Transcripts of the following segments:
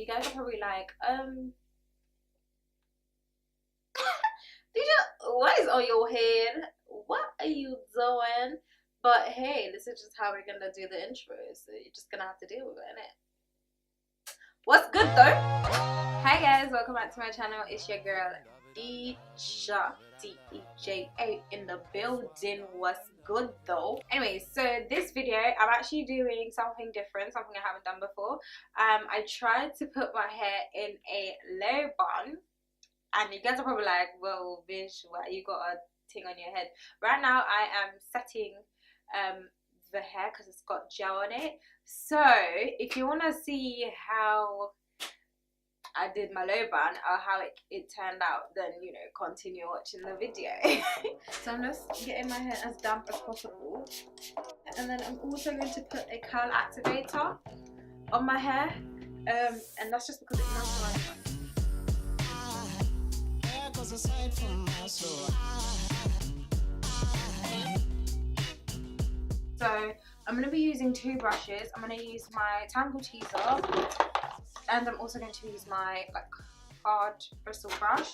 guys are probably like, Deja, what is on your head? What are you doing? But hey, this is just how we're gonna do the intro, so you're just gonna have to deal with it, innit? What's good though? Hi guys, welcome back to my channel. It's your girl Deja, D-E-J-A in the building. What's good though? Anyway, so this video I'm actually doing something different, something I haven't done before. I tried to put my hair in a low bun, and you guys are probably like, well, Vish, why you got a thing on your head? Right now I am setting the hair because it's got gel on it. So if you want to see how I did my low bun or how it turnn out, then you know, continue watching the video. So I'm just getting my hair as damp as possible, and then I'm also going to put a curl activator on my hair, and that's just because it moisturizes. So I'm going to be using two brushes. I'm going to use my Tangle teaser, and I'm also going to use my hard bristle brush,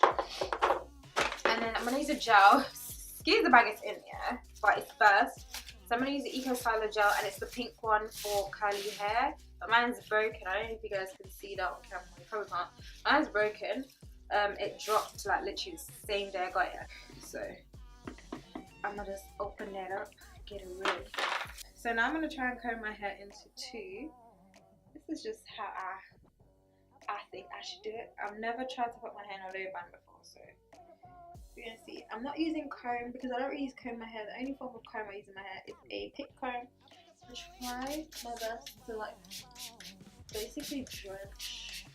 and then I'm going to use a gel. Excuse the bag it's in, yeah, but it's first. So I'm going to use the Eco Styler gel, and it's the pink one for curly hair, but mine's broken. I don't know if you guys can see that on camera. You probably can't. Mine's broken. It dropped like literally the same day I got it, so I'm gonna just open that up, get it ready. So now I'm gonna try and comb my hair into two. This is just how I think I should do it. I've never tried to put my hair in a low bun before, so you're gonna see. I'm not using comb because I don't really comb my hair. The only form of comb I use in my hair is a pick comb. I try my best to like basically drench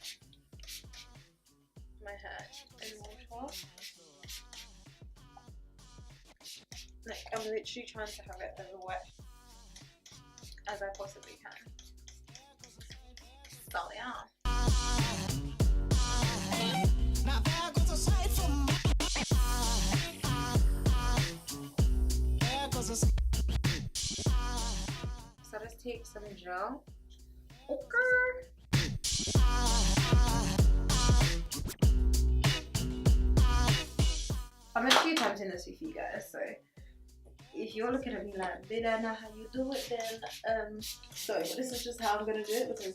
my hair in water. Like, I'm literally trying to have it as wet as I possibly can. So yeah. So let's take some gel. Okay. I'm actually attempting this with you guys, so if you're looking at me like, they don't know how you do it, then so this is just how I'm gonna do it because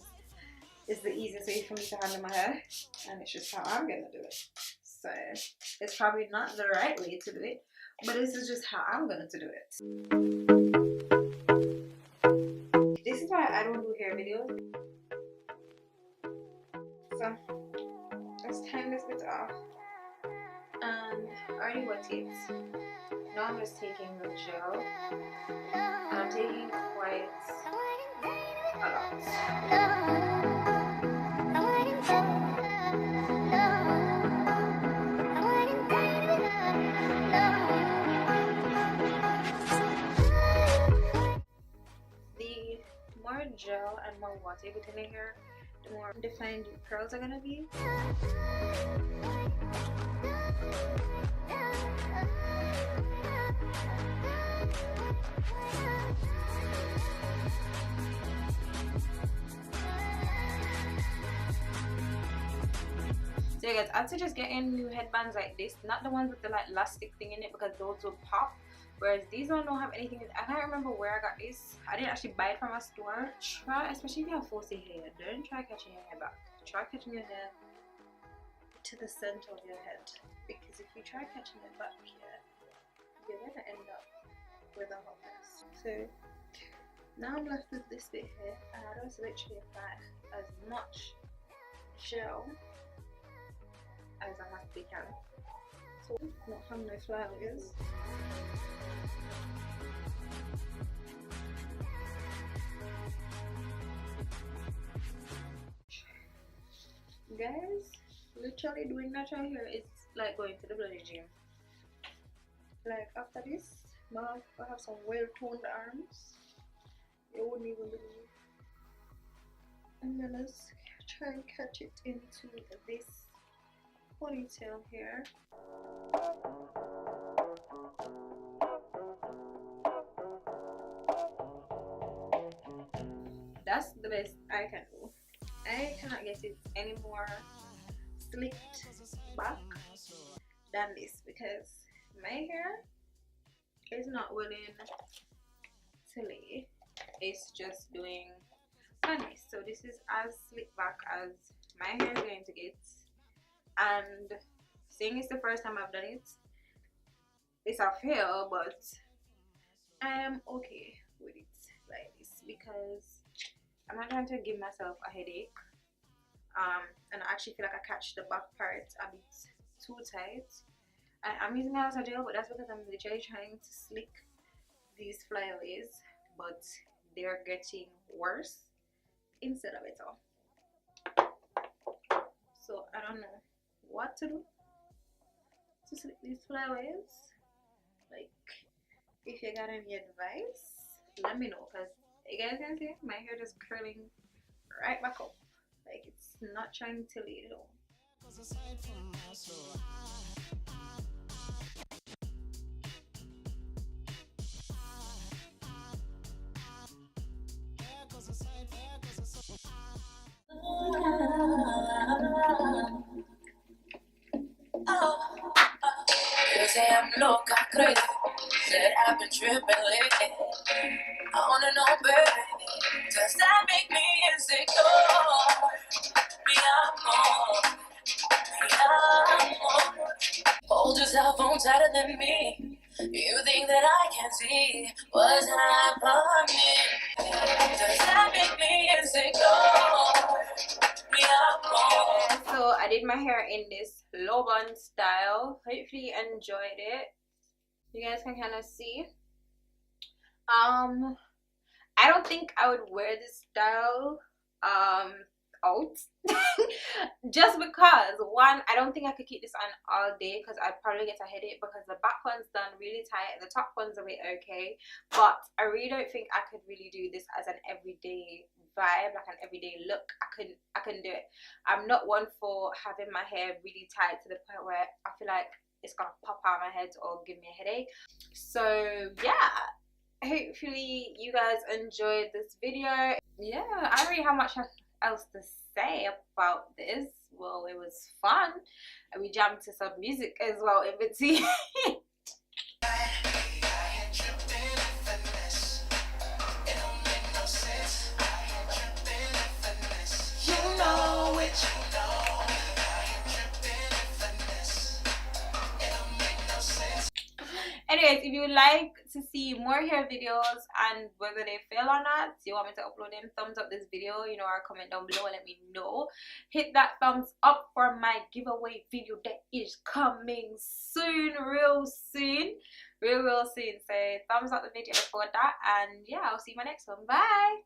it's the easiest way for me to handle my hair, and it's just how I'm gonna do it. So it's probably not the right way to do it, but this is just how I'm gonna do it. This is why I don't do hair videos. So let's time this bit off. And I already wet it. Now I'm just taking the gel, and I'm taking quite a lot. The more gel and more water you put in the hair, the more defined your curls are gonna be. So guys, I'd suggest getting new headbands like this, not the ones with the like elastic thing in it, because those will pop. Whereas these don't have anything. I can't remember where I got this. I didn't actually buy it from a store. Try, especially if you have 4C hair, don't try catching your hair back. Try catching your hair to the center of your head, because if you try catching it back here, you're gonna end up with a hot mess. So now I'm left with this bit here, and I just literally apply as much gel as I possibly can, so not have no flyaways. Guys, literally doing that right here is like going to the bloody gym. Like after this, I have some well-toned arms. You wouldn't even believe. And then let's try and catch it into this ponytail here. That's the best I can do. I cannot get it any more slicked back than this because my hair is not willing to lay. It's just doing funny. So this is as slick back as my hair is going to get, and seeing it's the first time I've done it, it's a fail, but I am okay with it like this because I'm not trying to give myself a headache. And I actually feel like I catch the back part a bit too tight. I'm using a lot of gel, but that's because I'm literally trying to slick these flyaways, but they're getting worse instead of better. So I don't know what to do to slick these flyaways. Like, if you got any advice, let me know, because you guys can see my hair just curling right back up. Like, it's not trying to lay down. You say I'm loca, crazy, said I've been tripping lately. I wanna know, baby, does that make me insecure? Me amor, me amor. Hold yourself on tighter than me. You think that I can't see what's happening? Does that make me insecure? Me amor. So I did my hair in this low bun style. Hopefully you enjoyed it. You guys can kind of see. I don't think I would wear this style out just because, one, I don't think I could keep this on all day because I'd probably get a headache because the back one's done really tight, the top one's a bit okay, but I really don't think I could really do this as an everyday vibe, like an everyday look. I couldn't do it. I'm not one for having my hair really tight to the point where I feel like it's gonna pop out of my head or give me a headache. So yeah, hopefully you guys enjoyed this video. Yeah, I don't really have much else to say about this. Well, it was fun and we jammed to some music as well in between. Anyways, if you would like to see more hair videos and whether they fail or not, you want me to upload them, thumbs up this video, you know, or comment down below and let me know. Hit that thumbs up for my giveaway video that is coming soon, real soon. So thumbs up the video for that, and yeah, I'll see you in my next one. Bye.